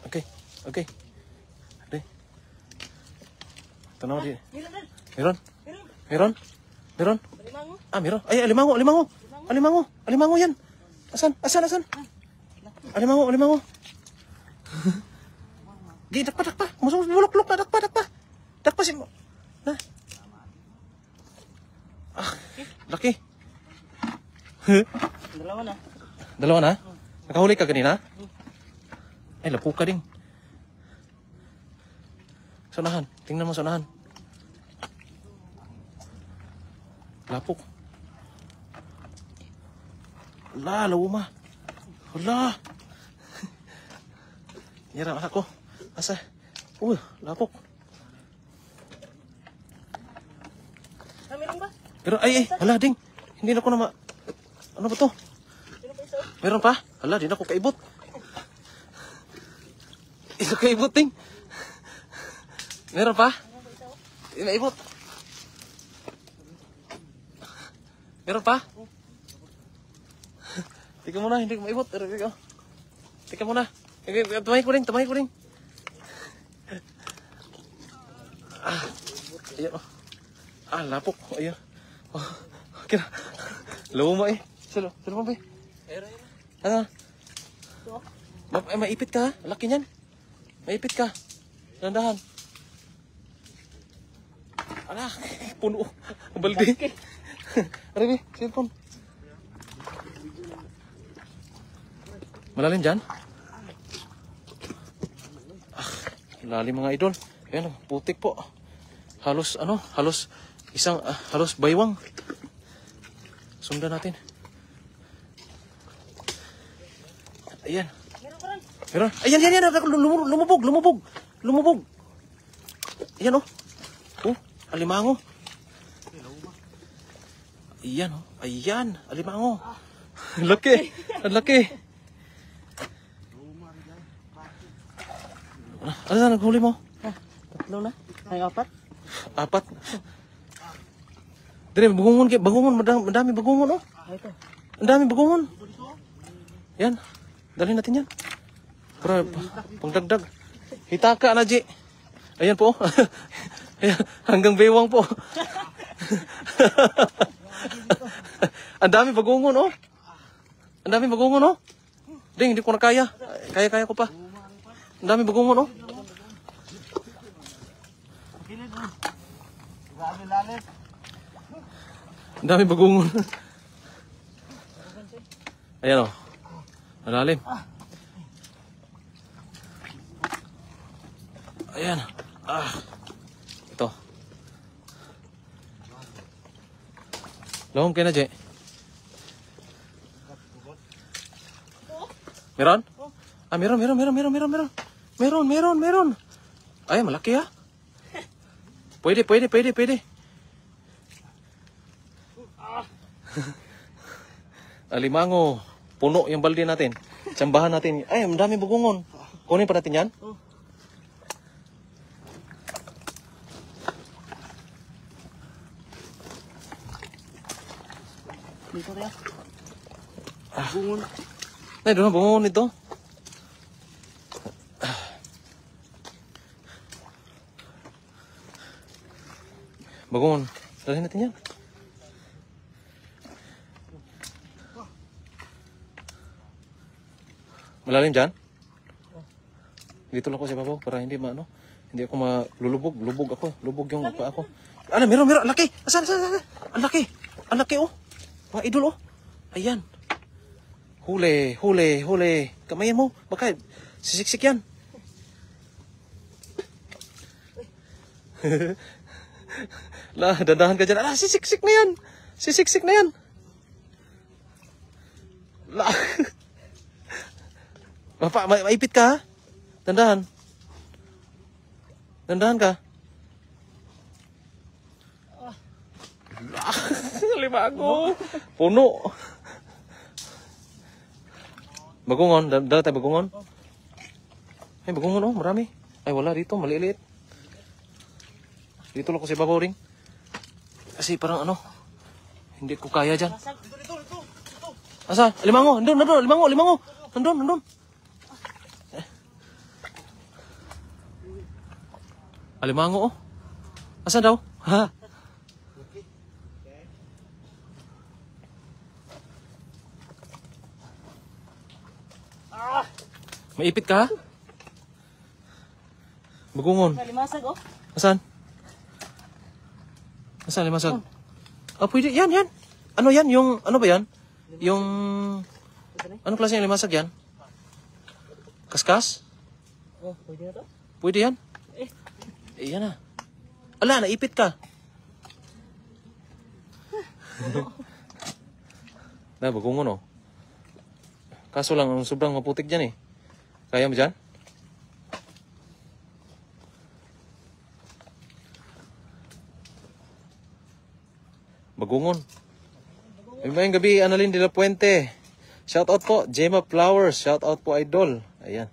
Okay. Okay. Di. Tanaw di. Meron? Meron? Meron? Ah, meron. Ay, alimango, alimango. Alimango, alimango yan. Asan? Asan, asan? Alimango, alimango. Di, dakpa, dakpa. Masuk, bulok-bulok na, dakpa, dakpa. Dakpa si... Na. Ah, laki. Dalawa na. Dalawa na? Nakahuli ka kanina? Ay, lapu ka ding. Sanahan. Tingnan mo sanahan. Lapok. Ala, lawuma. Ala. Yarang ako. Asa? Lapok. Meron ba? Pero ay, hala ding. Hindi na ko na Ano ba to? Meron pa? Hala, di na ko kaibot. Ito kaibot ding. Meron pa? Di na ibot. Meron pa? Tika muna, hindi ko maibot. Tika muna. Tumahin ko rin, tumahin ko rin. Ah, ayan o. Ah, lapok. Ayan. Oh, okay na. Luma eh. Salo pa ba eh? Ano? Maipit ka ha? Laki niyan. Maipit ka. Dandahan. Anak, puno. Ang balde. Arabi, cellphone. Malalim dyan? Ah, lalim mga idol. Ayan, putik po. Halos, halos halos baywang. Sundan natin. Ayan. Meron. Ayan, yan. Lumubog. Ayan o. Alimango. Ayan o. Ayan, alimango. Laki. Ang laki. Ano na naghuli mo? Tatlo na? Ay, apat? Apat. Dire, bagungon, madami bagungon oh. Ito. Ang dami bagungon. Yan. Dalhin natin yan. Para pangdagdag. Hitaka na, Ji. Ayan po. Ayan, hanggang baywang po. Ang dami bagungon oh. Ang dami bagungon oh. Ding, hindi ko na kaya. Kaya ko pa. Ang dami bagungon oh. Ang dami bagungon. Ayan o. Malalim. Ayan. Ah. Ito. Lahom kayo na, Je. Meron? Ah, meron. Meron. Ay, malaki ah. Pwede. Alimango. Puno yung balde natin. Tsambahan natin. Ay, ang dami bagungon. Kunin pa natin yan? Dito rin. Bungon. Ay, doon na bungon ito. Bagungon. Dalhin natin yan. Malalim dyan? Dito lang ako sa babaw para hindi hindi ako malulubog. Lubog yung paa ko. Ano, meron. Laki. Asan? Ang laki oh. Mga idol oh. Ayan. Huli. Kamayan mo. Baka sisiksik yan. Dandahan ka dyan. Sisiksik na yan. Maipit ka ha? Dandahan ka. Limago. Puno. Bagungon. Dala tayo bagungon. Ay, bagungon oh. Marami. Ay, wala dito. Maliliit. Dito lang ko sa babaw ring. Kasi parang hindi ko kaya dyan. Dito. Asa? Limango. Nandun. Limango. Nandun. Alimango, oh. Asan daw? Ha? Maipit ka, ha? Bagungon. Limasag, oh. Asan? Asan limasag? Ah, pwede. Yan, yan. Ano yan? Yung, ano ba yan? Yung, ano klase yung limasag yan? Kaskas? Oh, pwede na to? Pwede yan? Eh, yan na. Ala, naipit ka. Na, bagungon, oh. Kaso lang, ang sobrang maputik dyan, eh. Kaya mo dyan? Bagungon. Ay, mayang gabi, Annalyn de la Puente. Shout out po, Gemma Flowers. Shout out po, Idol. Ayan.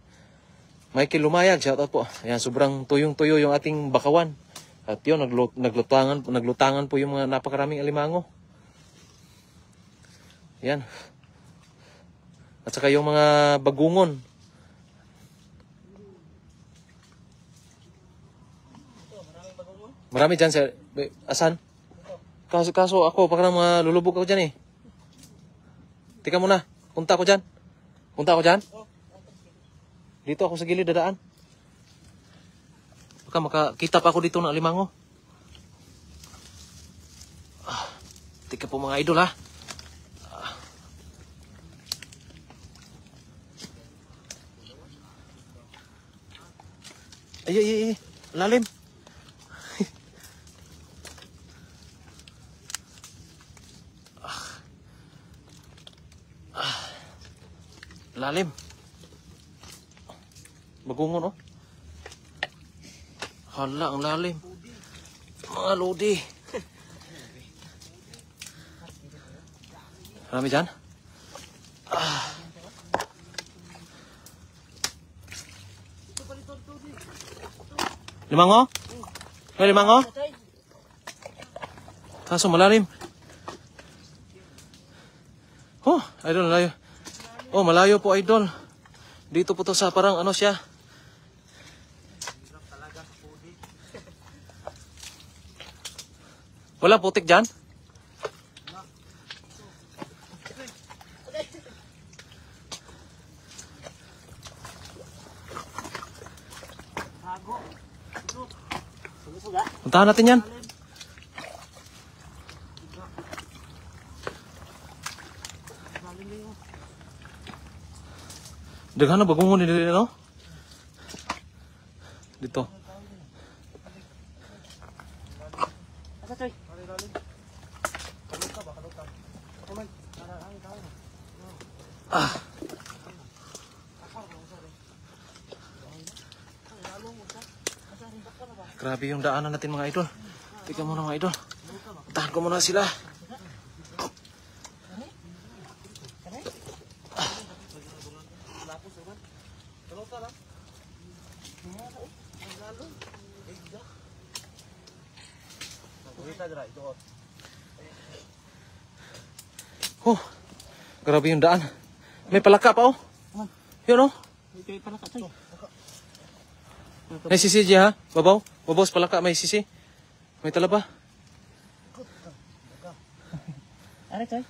Michael Lumayag, shout out po. Ayan, sobrang tuyong-tuyo yung ating bakawan. At yun, naglutangan po yung mga napakaraming alimango. Ayan. At saka yung mga bagungon. Marami dyan, sir. Asan? Kaso ako, parang malulubog ako dyan, eh. Tika muna. Punta ako dyan. Dito ako sa gilid dadaan. Baka makakita pa ako dito ng alimango. Tika po mga idol, ha. Ay. Lalim. Lalim. Bagungon, oh. Hala, ang lalim. Mga lodi. Marami dyan? Limango? May limango? Kaso malalim. Oh, idol, malayo. Oh, malayo po, idol. Dito po to sa parang ano siya. Wala putik dyan? Puntahan natin yan. Daghan na bagungon ni dito, no? Dito. Asa, Choy? Grabe yung daanan natin mga idol. Tingnan muna mga idol. Tahan ko muna sila. Oh, grabe yung daan. May palaka pa, oh. Yun, oh. Choy, pala ka, Choy. May sisi dyan, ha? Babaw sa palaka, may sisi. May talaba. Are, Choy.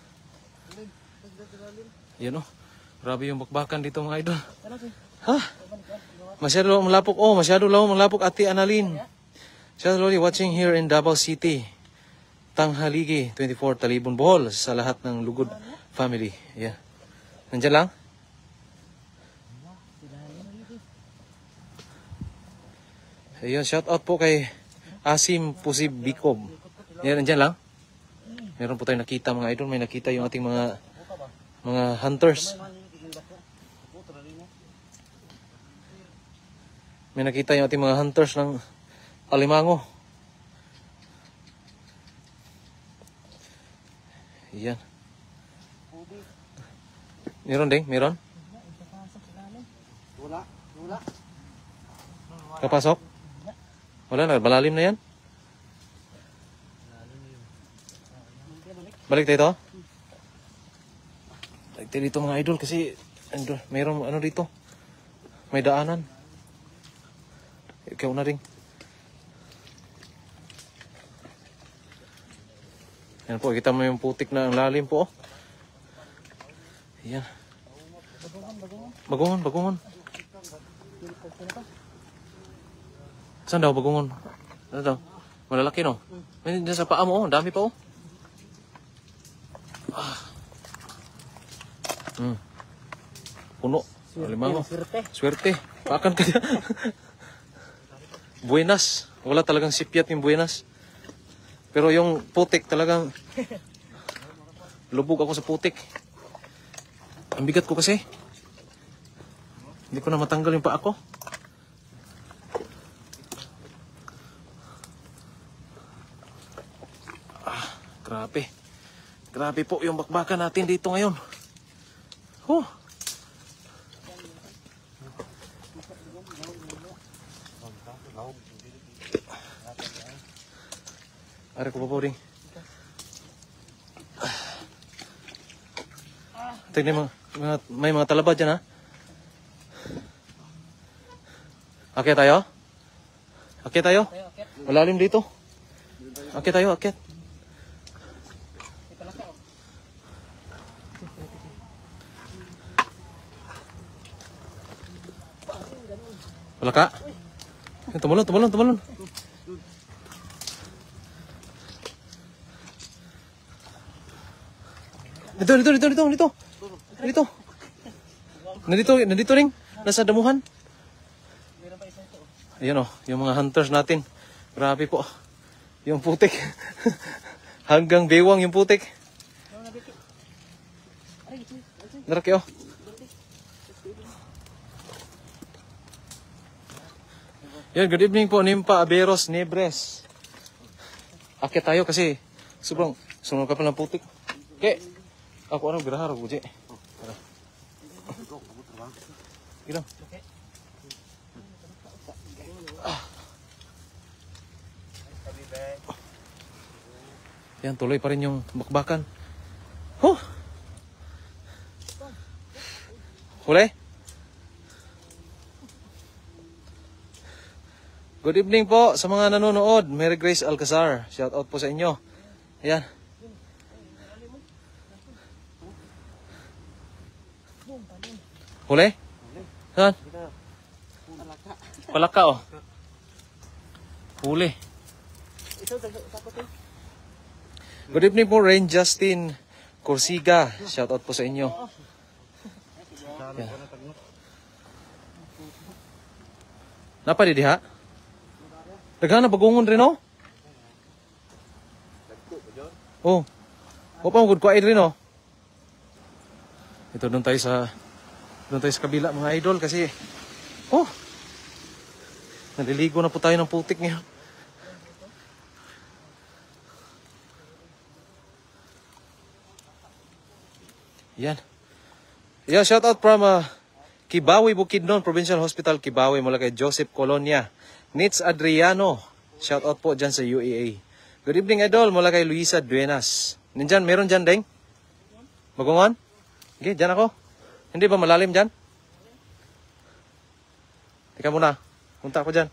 Yan, oh. Grabe yung bakbakan dito mga idol. Ano, Choy? Ha? Masyado malapok. Oh, masyado malapok, Ate Annalyn. Shout out watching here in Davao City. Tanghaligi, 24, Talibon, Bohol. Sa lahat ng Lugod family. Yeah. Nandiyan lang? Ayun, shout out po kay Asim Pusib Bikob. Yan, nandiyan lang? Meron po tayong nakita mga idol. May nakita yung ating mga hunters. May nakita yung ating mga hunters ng alimango. Yan. Meron ding? Meron? Wala. Kapasok? Wala na, malalim na yan. Balik tayo. Balik tayo dito mga idol kasi mayroong ano dito. May daanan. Ikaw na rin. Yan po, kita mo yung putik na ang lalim po. Oh. Yan. Bagungon. Bagungon. Saan daw bagungon? Ano daw? Malalaki no? May dyan sa paa mo, oh. Dami pa oh. Puno. Alimango. Swerte. Pakan ka dyan. Buenas. Wala talagang sipyat yung buenas. Pero yung putik talagang lubog ako sa putik. Ang bigat ko kasi. Hindi ko na matanggal yung paa ko. Grabe. Grabe po yung bakbakan natin dito ngayon. Oh. Ari ko pa po rin. Tignan mo, may mga talaba dyan ha. Akyat tayo? Akyat tayo? Malalim dito. Akyat tayo, akyat. Wala ka? Tumalon. Dito. Nandito rin. Nasa damuhan. Ayan o, yung mga hunters natin. Grabe po. Yung putik. Hanggang bewang yung putik. Naraki o. Yan, good evening po, Nimpa Aberos Nebres. Akit tayo kasi sobrang sunod ka pa ng putik. Okay. Ako anong birahar ko, Jay. Gila. Yan, tuloy pa rin yung bakbakan. Huh! Huli? Good evening po sa mga nanonood. Mary Grace Alcazar. Shout out po sa inyo. Ayan. Huli? Saan? Palaka oh. Huli. Good evening po Rain Justin Corsiga. Shout out po sa inyo. Ayan. Napa di diha? Daghana bagungon rin oh. Oh. O pa gud kuait rin oh. Ito doon tayo sa kabila mga idol kasi oh. Naliligo na po tayo ng putik ngayon. Yan. Yeah, shout out from Kibawi, Bukidnon, Provincial Hospital, Kibawi, mula kay Joseph Colonia. Nitz Adriano, shout out po dyan sa UAA. Good evening, idol, mula kay Luisa Duenas. Nandyan, meron dyan, Deng? Bagungon? Okay, dyan ako. Hindi ba malalim dyan? Teka muna, punta ako dyan.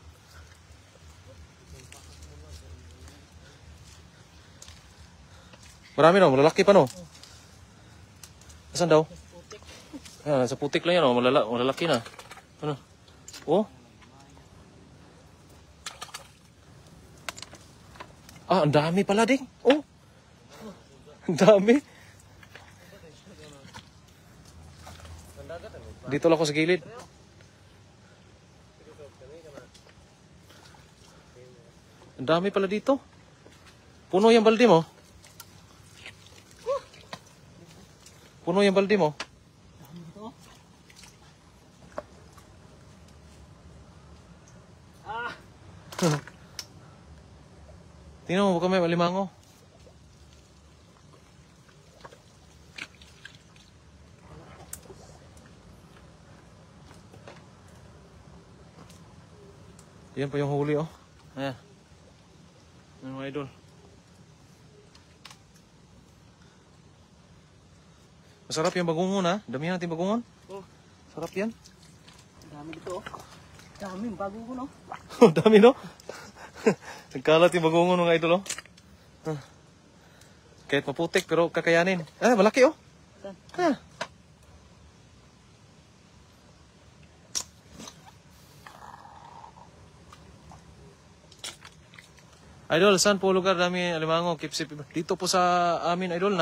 Marami no, malalaki pa no. Asan daw? Ah, sa putik lang yan oh, malalaki na. Ano? Oh? Ah, ang dami pala ding. Oh. Ang dami. Dito lang ako sa gilid. Ang dami pala dito. Puno yung balde mo. Puno yung balde mo. Tingnan mo, baka may malimango. Yan pa yung huli oh. Ayan. Yan mga idol. Masarap yung bagungon ha. Damihan natin bagungon. Oh. Sarap yan. Dami dito oh. Dami, bago ko no. Dami no? Nagkalat yung bagungon mga idol oh. Kahit maputik, pero kakayanin. Ah, malaki oh. Ah. Idol, saan po lugar namin alimango, Kipsip? Dito po sa amin, Idol,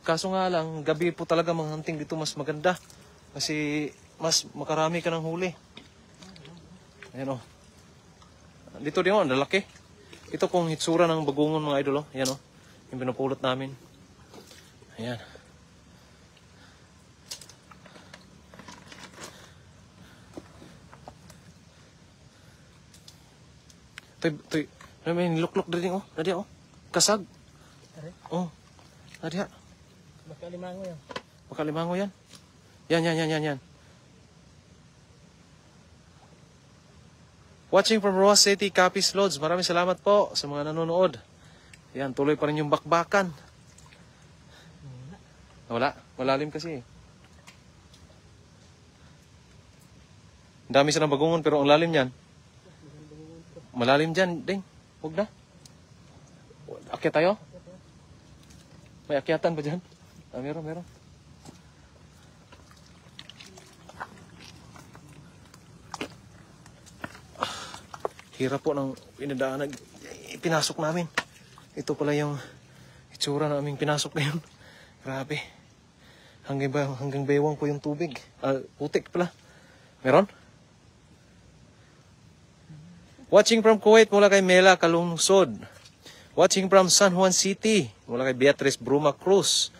kaso nga lang, gabi po talaga mga hunting dito mas maganda. Kasi mas makarami ka ng huli. Ayan o. Dito din o, ang lalaki. Ito pong hitsura ng bagungon mga Idol o. Ayan o, yung pinupulot namin. Ayan. Ito, may niluklok na rin oh. Nadia oh. Kasag. Oh. Nadia. Baka limango yan. Baka limango yan. Yan. Watching from Roa City, Capiz Lodge. Maraming salamat po sa mga nanonood. Yan, tuloy pa rin yung bakbakan. Wala. Malalim kasi eh. Dami silang bagungon pero ang lalim niyan. Malalim dyan, ding. Huwag na. Akyat tayo? May akyatan ba dyan? Ah, meron. Hirap po ng pinadaan. Pinasok namin. Ito pala yung itsura na aming pinasok ngayon. Grabe. Hanggang baywang po yung tubig. Putik pala. Meron? Watching from Kuwait mula kay Mela Kalungsod. Watching from San Juan City mula kay Beatrice Bruma Cruz.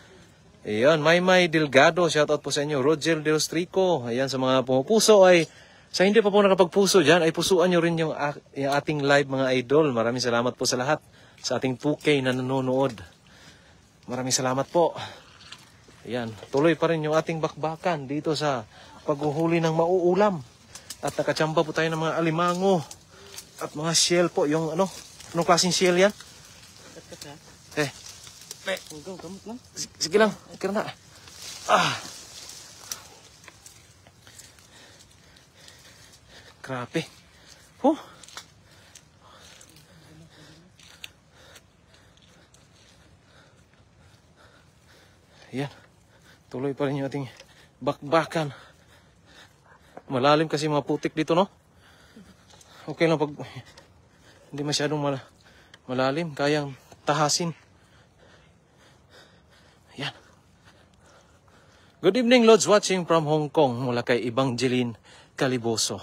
Ayan, Maymay Delgado, shoutout po sa inyo. Roger Del Strico. Ayan, sa mga pumupuso ay, sa hindi pa po nakapagpuso dyan, ay pusuan nyo rin yung ating live mga idol. Maraming salamat po sa lahat, sa ating 2K na nanonood. Maraming salamat po. Ayan, tuloy pa rin yung ating bakbakan dito sa paghuhuli ng mauulam. At nakachamba po tayo ng mga alimango. At mga shell po, yung anong klaseng shell yan? Gamot lang. Sige lang, na. Grabe. Yan. Tuloy pa rin yung ating bakbakan. Malalim kasi mga putik dito, no? Okay lang pag hindi masyadong malalim, kayang tahasin. Yan. Good evening, Lords, watching from Hong Kong mula kay Evangeline Caliboso.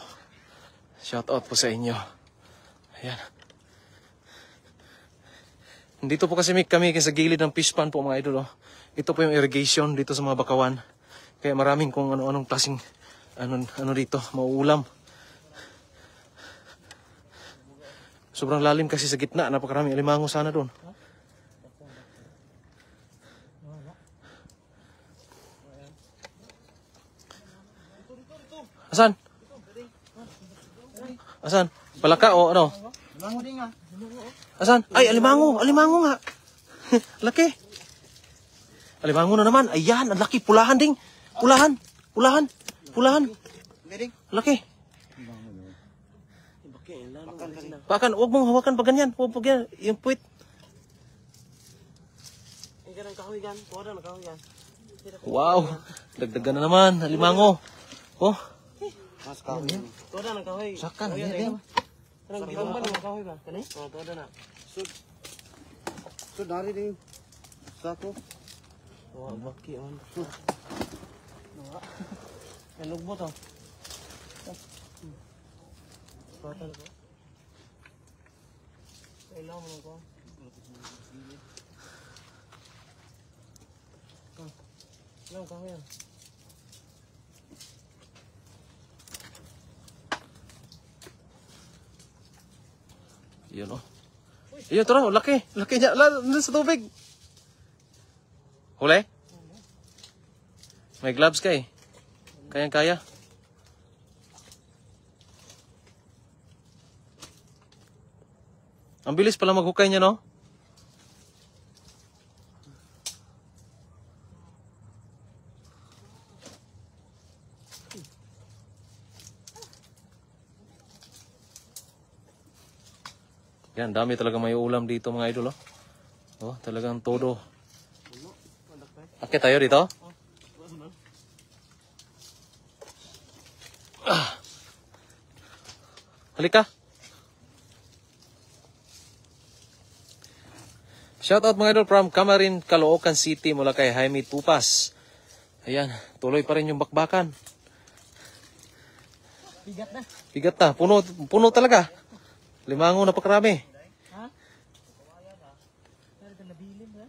Shout out po sa inyo. Ayan. Dito po kasi kami sa gilid ng fish pond po mga idol. Oh. Ito po yung irrigation dito sa mga bakawan. Kaya maraming kung ano-anong klaseng dito, mauulam. Sobrang lalim kasi sa gitna. Napakaraming alimango sana doon. Asan? Asan? Palaka o ano? Limango din nga. Asan? Ay, alimango! Alimango nga! Laki! Alimango na naman. Ayan, ang laki. Pulahan ding. Pulahan. Laki. Pakan, huwag mong hawakan pa ganyan. Huwag pa ganyan. Yung puwit. Wow. Dagdagan na naman. Alimango. Oh. Mas kahoy. Tuwa na kahoy. Sakan. Yan. Kanang gitong ba ng kahoy ba? Kani? Oo, tuwa na. So, dari din. Sako. Wah, baki on. Ang lugbo to. Patan ko. Kailangan mo ko. Lang kahoy yan. Yun oh. Yun, tara, laki. Laki niya. Sa tubig. Huli? May gloves ka eh. Kayang-kaya. Ang bilis pala maghukay niya, no? Yan, dami talaga may ulam dito mga idol, oh. Oh, talagang todo. Akit tayo dito. Halika. Shoutout mga idol from Camarin, Caloocan City mula kay Jaime Tupas. Ayan, tuloy pa rin yung bakbakan. Bigat na. Bigat na, puno talaga. Limango na pakarami. Ha? Pero ito nabilin na.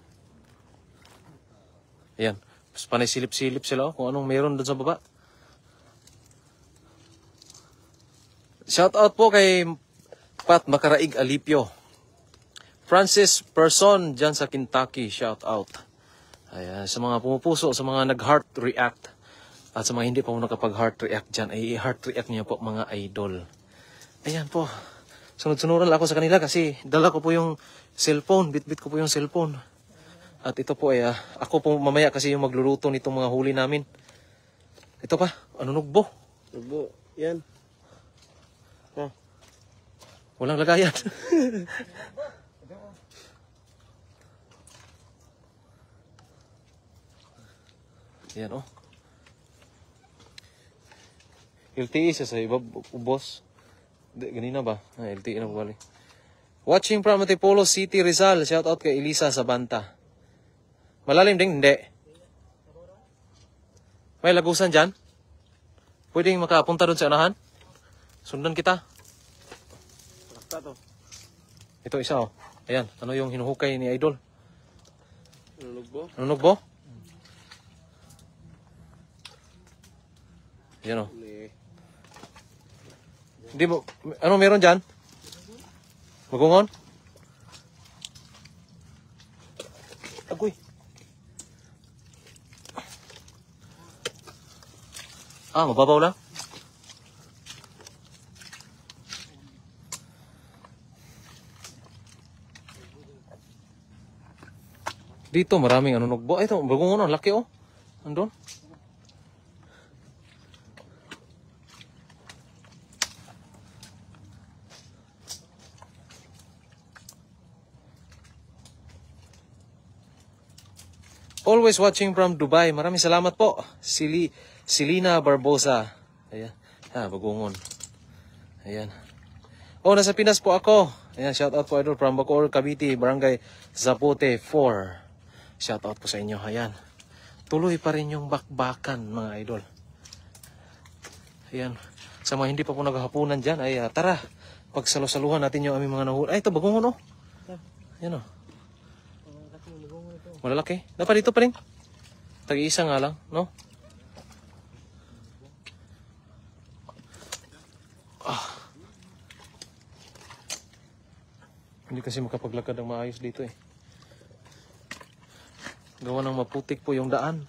Ayan, mas panay silip-silip sila kung anong meron doon sa baba. Shoutout po kay Pat Macaraig Alipio. Francis Person dyan sa Kentucky, shout out. Ayan, sa mga pumupuso, sa mga nag-heart react, at sa mga hindi pa mo nakapag-heart react dyan, ay heart react niyo po mga idol. Ayan po, sunod-sunuran lang ako sa kanila kasi dala ko po yung cellphone, bit-bit ko po yung cellphone. At ito po ay, ako po mamaya kasi yung magluluto nitong mga huli namin. Ito pa, ano nugbo? Nugbo, yan. Walang lagayan. Yan oh. LTE siya sa iba, ubos. Ganina ba? LTE na bali. Watching from Antipolo City, Rizal. Shout out kay Elisa Sabanta. Malalim din? Hindi. May lagusan dyan? Pwedeng makapunta doon sa unahan? Sundan kita. Ito isa oh. Ayan, ano yung hinuhukay ni Idol? Ano nugbo? Yan o. Hindi mo, ano meron dyan? Magungon? Agoy. Mababaw lang? Dito maraming ano nugbo. Ito, magungon, laki oh. Andun. Always watching from Dubai. Maraming salamat po. Silina Barbosa. Ayan. Bagungon. Ayan. Nasa Pinas po ako. Ayan, shout out po idol from Bacoor, Cavite, Barangay Zapote 4. Shout out po sa inyo. Ayan. Tuloy pa rin yung bakbakan mga idol. Ayan. Sa mga hindi pa po naghahapunan dyan, ay tara. Pagsalo-saluhan natin yung aming mga nahuli. Ay, ito bagungon oh. Ayan oh. Malalaki. Dapat dito pa rin. Tag-iisa nga lang, no? Hindi kasi makapaglakad ang maayos dito eh. Gawa ng maputik po yung daan.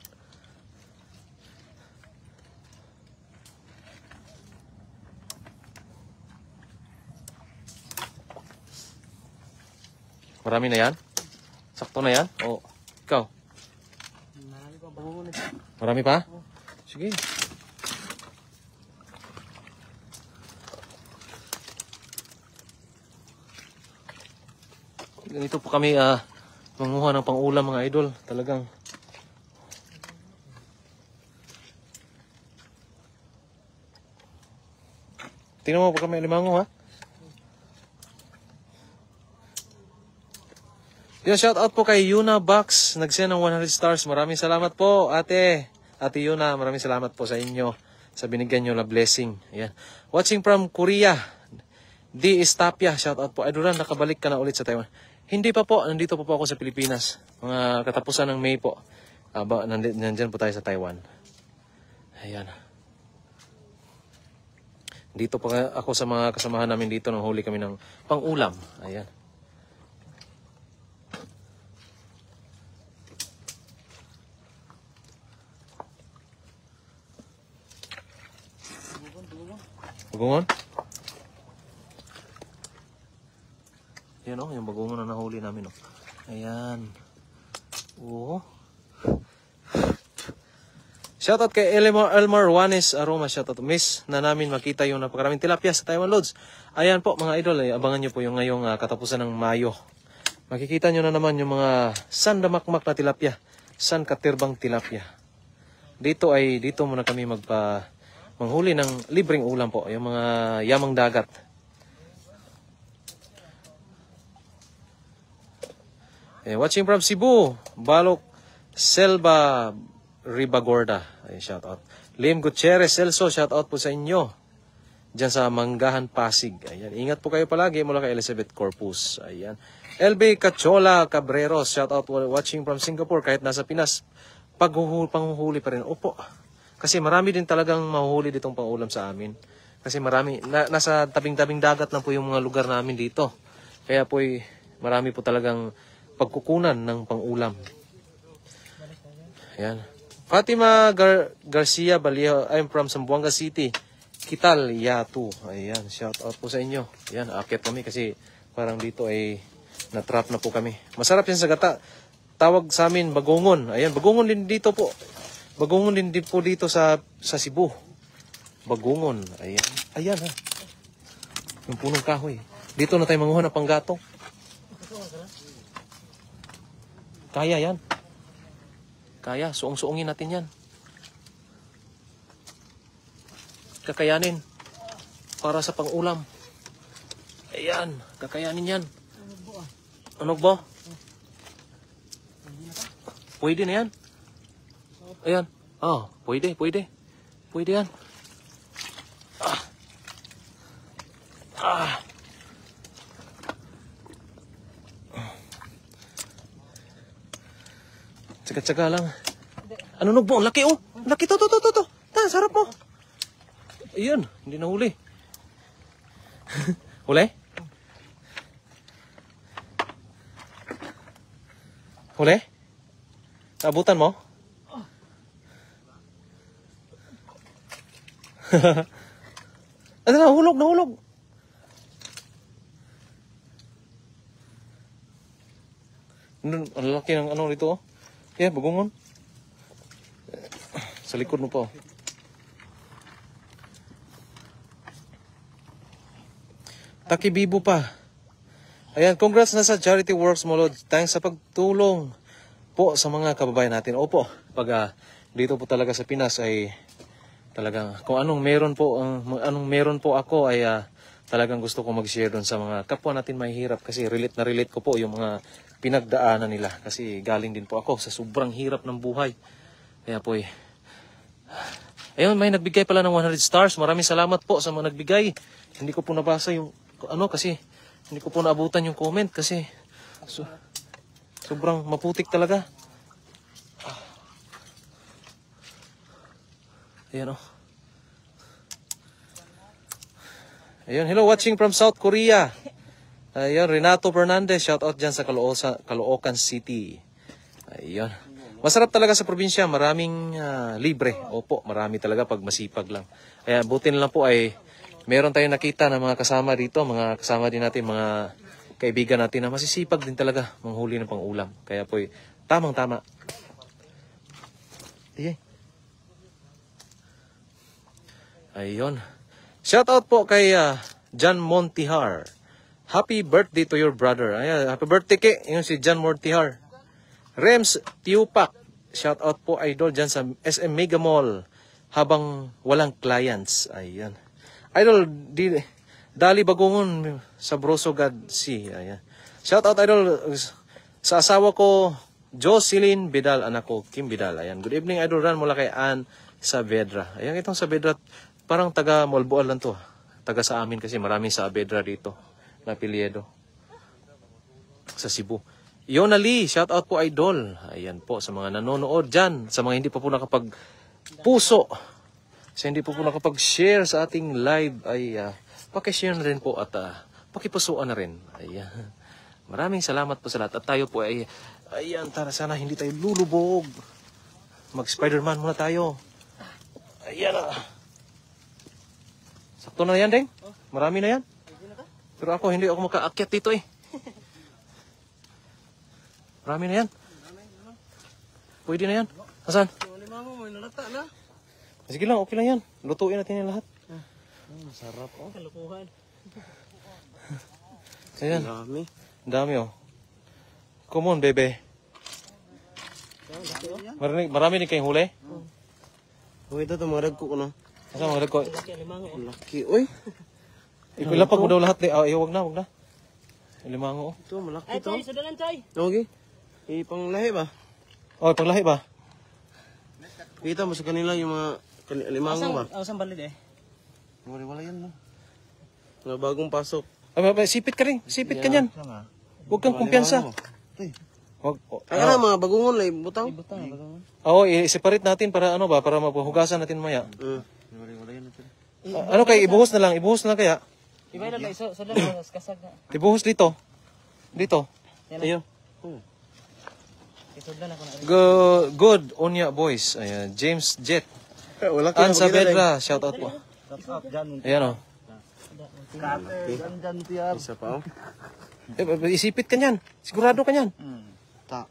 Marami na yan? Sakto na yan? O, ikaw? Marami pa bangungon ito. Marami pa? Sige. Ganito po kami manguha ng pang-ulam mga idol. Talagang tingnan mo po kami limango ha. Yung shout out po kay Yuna Box, nag-send ng 100 stars. Maraming salamat po, ate. Ate Yuna, maraming salamat po sa inyo sa binigyan nyo na blessing. Ayan. Watching from Korea, D. Estapia, shout out po. Idolan, nakabalik ka na ulit sa Taiwan. Hindi pa po, nandito pa po ako sa Pilipinas. Mga katapusan ng May po. Nandyan po tayo sa Taiwan. Ayan. Dito pa ako sa mga kasamahan namin dito nang huli kami ng pang-ulam. Ayan. Bagungon? Yan o, yung bagungon na nahuli namin o. Ayan. Oo. Shoutout kay Elmar Juanes Aroma. Shoutout. Miss na namin makita yung napakaraming tilapia sa Taiwan Loads. Ayan po mga idol, abangan nyo po yung ngayong katapusan ng Mayo. Makikita nyo na naman yung mga sandamakmak na tilapia San Katirbang Tilapia. Dito muna kami manghuli ng libreng ulam po, yung mga yamang dagat. Watching from Cebu, Balok Selva Ribagorda. Ay, shout out. Lim Gutierrez Celso, shout out po sa inyo. Diyan sa Manggahan, Pasig. Ayan. Ingat po kayo palagi mula kay Elizabeth Corpus. Ayan. LB Cachola Cabreros, shout out watching from Singapore. Kahit nasa Pinas, panghuhuli pa rin. Opo. Kasi marami din talagang mahuhuli ditong pangulam sa amin. Kasi nasa tabing-tabing dagat lang po yung mga lugar namin dito. Kaya po marami po talagang pagkukunan ng pangulam. Ayan. Fatima Garcia Balio, I'm from Zamboanga City. Kital Yatu. Ayan, shout out po sa inyo. Ayan, aakyat kami kasi parang dito ay natrap na po kami. Masarap yan sa gata. Tawag sa amin bagongon. Ayan, bagongon din dito po. Bagongon din po dito sa Cebu. Bagongon. Ayan. Ayan ha. Yung punong kahoy. Dito na tayo manguha ng panggatong. Kaya yan. Kaya, suong-suongin natin yan. Kakayanin. Para sa pangulam. Ayan, kakayanin yan. Ano ba? Pwede na yan. Ayan. Pwede. Pwede yan. Tsaga-tsaga lang. Ano nugbo? Laki oh. Laki to. Sarap mo. Ayun, hindi na huli. Huli? Huli? Naabutan mo? Ano, nahulog. Ang laki ng ano rito oh. Yeah, bagungon. Sa likod mo pa. Takibibo pa. Ayan, congrats na sa charity works mo, Lord. Thanks sa pagtulong po sa mga kababayan natin. Opo, pag dito po talaga sa Pinas ay talagang kung anong meron po ako ay talagang gusto ko mag-share doon sa mga kapwa natin mahihirap kasi relate ko po yung mga pinagdaanan nila kasi galing din po ako sa sobrang hirap ng buhay. Kaya po ayun, may nagbigay pala ng 100 stars. Maraming salamat po sa mga nagbigay. Hindi ko po nabasa yung kasi hindi ko po naabutan yung comment kasi sobrang maputik talaga. Ayan Ayun, hello, watching from South Korea. Ayun, Renato Fernandez, shout out dyan sa Caloocan City. Ayun. Masarap talaga sa probinsya, maraming libre. Opo, marami talaga pag masipag lang. Kaya buti na lang po ay meron tayong nakita ng mga kasama dito, mga kasama din natin, mga kaibigan natin na masisipag din talaga manghuli ng pang-ulam. Kaya po tamang-tama. Ayun. Shout out po kay John Montihar. Happy birthday to your brother. Ayan, happy birthday kay yung si John Montihar. Rems Tiupak. Shout out po idol dyan sa SM Mega Mall habang walang clients. Ayan. Idol Dali Bagungon sa Brosogad Sea. Ayan. Shout out idol sa asawa ko Jocelyn Bidal, anak ko Kim Bidal. Ayan. Good evening idol Ran mula kay Ann Saavedra. Ayan, itong Saavedra parang taga Molboal lang to. Taga sa amin kasi maraming Saavedra dito na apelyido sa Cebu. Yona Lee, shout out po idol. Ayan po sa mga nanonood dyan, sa mga hindi pa po nakapag-puso, sa hindi po nakapag-share sa ating live ay pakishare na rin po at pakipusuan na rin. Ayan. Maraming salamat po sa lahat. At tayo po ay ayan, tara sana hindi tayo lulubog. Mag-Spider-Man muna tayo. Ayan Sakto na yan, Deng. Marami na yan. Pero ako, hindi ako makaakyat dito Marami na yan. Pwede na yan. Asan? Sige lang, okay lang yan. Lutuin natin yan lahat. Masarap kalukuhan. Ayan. Dami Come on, bebe. Marami din kayong huli. Oh, ito to mga dagko ko no. Asa mga dagko? Laki, oy. Ilapag mo daw lahat. Wag na. Limango. Ito, malaki Ay, to. Choy, sudalan, Choy. Okay. Panglahi ba? Oh, paglahi ba? Kita mo sa kanila yung mga limango ba? Asang balid eh. Wala yan no. Mga bagong pasok. Sipit ka rin. Sipit ka niyan. Huwag kang kumpiyansa. Wag. Ay na mga bagungon lay butang. Oo, i-separate natin para ano ba, para mapuhugasan natin maya. Wala yan natin. Ano kay ibuhos na lang kaya. Iba na guys, sudalan, kasag na. Ibuhos dito. Dito. Ayun. Sudalan ako na. Good Onya boys. Ayan, James Jet. Wala An Saavedra, shout out po. Ayan oh. Isa pa oh. Isipit ka niyan. Sigurado ka niyan. Ta.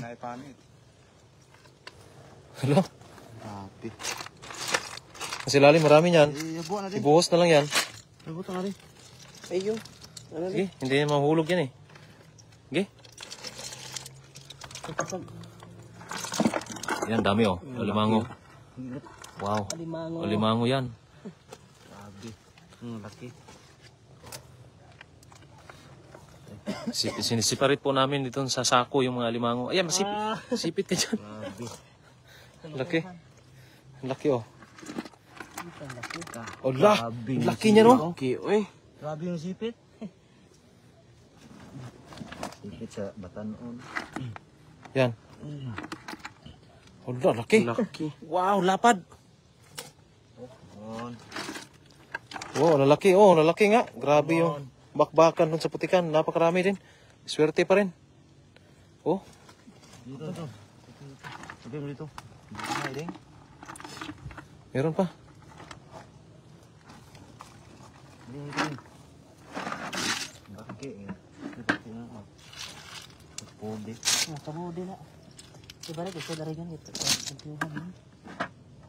Naipanit. Hello? Happy. Kasi lalim marami niyan. Ibuan natin. Ibuhos na lang yan. Butang natin. Ayun. Ano Sige, hindi na mahulog yan eh. Sige. Yan, dami oh. Alimango. Wow. Alimango yan. Laki. Sinisiparit po namin dito sa sako yung mga alimango. Ayan, sipit ka dyan. Laki. Laki oh. Oh, laki niya no. Okay, oy. Grabe yung sipit. Sipit sa batanon. Yan. Oh, laki. Laki. Wow, lapad. Oh, lalaki. Oh, lalaki nga. Grabe yung bakbakan dun sa putikan. Napakarami din. Swerte pa rin. Oh. Dito to. Sabi mo dito. Meron pa. Nakabudi na. Iba rin, gusto na rin yan.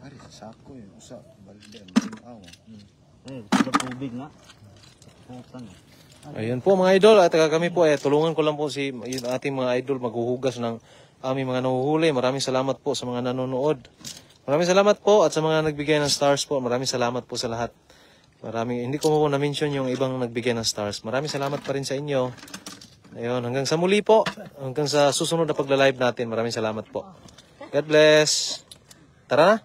Ari sa sako eh. Usa balde ang sa tubig nga. Ayun po mga idol. At kami po tulungan ko lang po si yung ating mga idol maghuhugas ng aming mga nahuhuli. Maraming salamat po sa mga nanonood. Maraming salamat po at sa mga nagbigay ng stars po. Maraming salamat po sa lahat. Hindi ko po na-mention yung ibang nagbigay ng stars. Maraming salamat pa rin sa inyo. Ayun, hanggang sa muli po. Hanggang sa susunod na pagla-live natin. Maraming salamat po. God bless. Tara na.